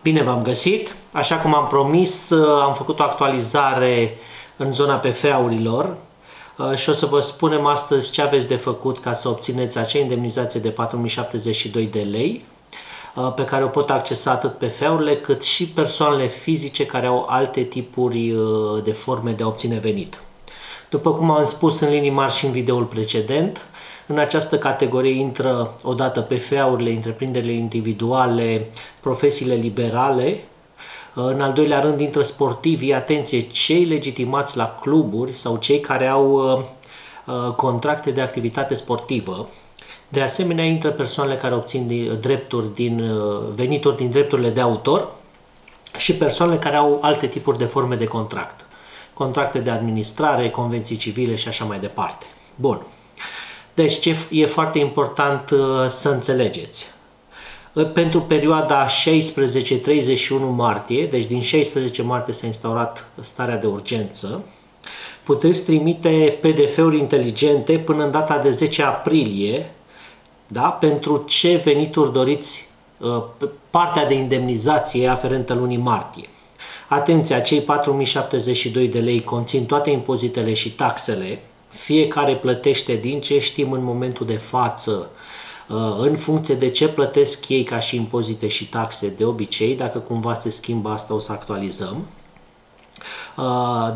Bine v-am găsit! Așa cum am promis, am făcut o actualizare în zona PF-urilor și o să vă spunem astăzi ce aveți de făcut ca să obțineți acea indemnizație de 4072 de lei pe care o pot accesa atât PF-urile cât și persoanele fizice care au alte tipuri de forme de a obține venit. După cum am spus în linii mari și în videoul precedent, în această categorie intră odată PF-urile, întreprinderile individuale, profesiile liberale. În al doilea rând intră sportivii, atenție, cei legitimați la cluburi sau cei care au contracte de activitate sportivă. De asemenea intră persoanele care obțin venituri din drepturile de autor și persoanele care au alte tipuri de forme de contract. Contracte de administrare, convenții civile și așa mai departe. Bun. Deci ce e foarte important să înțelegeți? Pentru perioada 16-31 martie, deci din 16 martie s-a instaurat starea de urgență, puteți trimite PDF-uri inteligente până în data de 10 aprilie, da? Pentru ce venituri doriți, partea de indemnizație aferentă lunii martie. Atenție, acei 4072 de lei conțin toate impozitele și taxele. Fiecare plătește din ce știm în momentul de față, în funcție de ce plătesc ei ca și impozite și taxe de obicei. Dacă cumva se schimbă asta, o să actualizăm.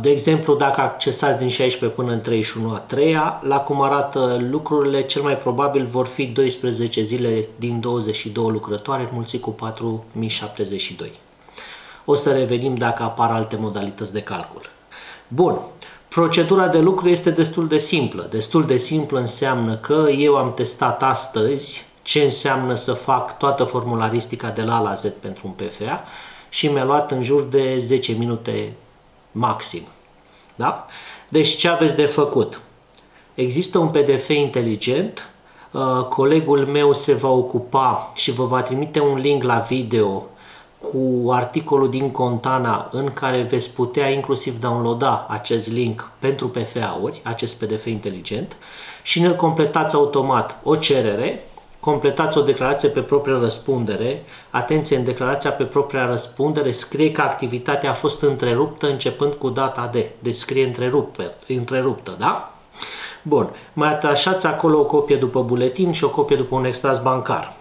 De exemplu, dacă accesați din 16 până în 31/3, la cum arată lucrurile, cel mai probabil vor fi 12 zile din 22 lucrătoare înmulțit cu 4072. O să revenim dacă apar alte modalități de calcul. Bun. Procedura de lucru este destul de simplă. Destul de simplă înseamnă că eu am testat astăzi ce înseamnă să fac toată formularistica de la A la Z pentru un PFA și mi-a luat în jur de 10 minute maxim. Da? Deci ce aveți de făcut? Există un PDF inteligent, colegul meu se va ocupa și vă va trimite un link la video cu articolul din Contana în care veți putea inclusiv downloada acest link pentru PFA-uri, acest PDF inteligent, și în el completați automat o cerere, completați o declarație pe proprie răspundere. Atenție, în declarația pe propria răspundere scrie că activitatea a fost întreruptă începând cu data de. Deci scrie întreruptă, da? Bun, mai atașați acolo o copie după buletin și o copie după un extras bancar.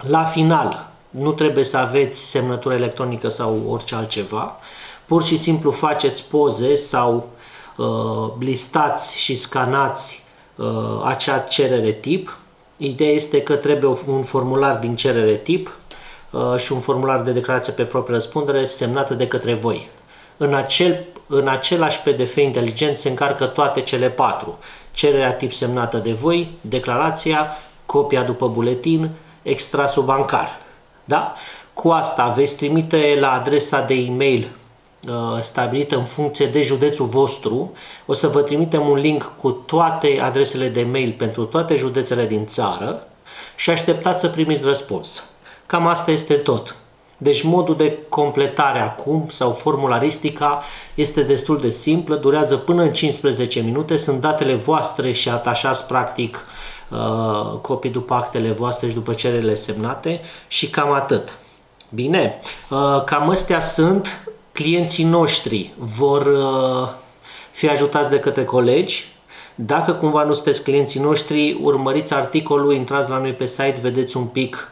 La final, nu trebuie să aveți semnătură electronică sau orice altceva. Pur și simplu faceți poze sau listați și scanați acea cerere tip. Ideea este că trebuie un formular din cerere tip și un formular de declarație pe proprie răspundere semnată de către voi. În același PDF inteligent se încarcă toate cele patru. Cererea tip semnată de voi, declarația, copia după buletin, extrasul bancar. Da? Cu asta veți trimite la adresa de e-mail stabilită în funcție de județul vostru. O să vă trimitem un link cu toate adresele de mail pentru toate județele din țară și așteptați să primiți răspuns. Cam asta este tot. Deci modul de completare acum sau formularistica este destul de simplă, durează până în 15 minute, sunt datele voastre și atașați practic copii după actele voastre și după cererile semnate și cam atât. Bine, cam astea sunt. Clienții noștri vor fi ajutați de către colegi. Dacă cumva nu sunteți clienții noștri, urmăriți articolul, intrați la noi pe site, vedeți un pic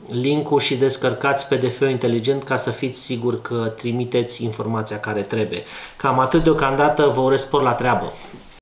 link-ul și descărcați PDF-ul inteligent ca să fiți siguri că trimiteți informația care trebuie. Cam atât deocamdată, vă urez spor la treabă!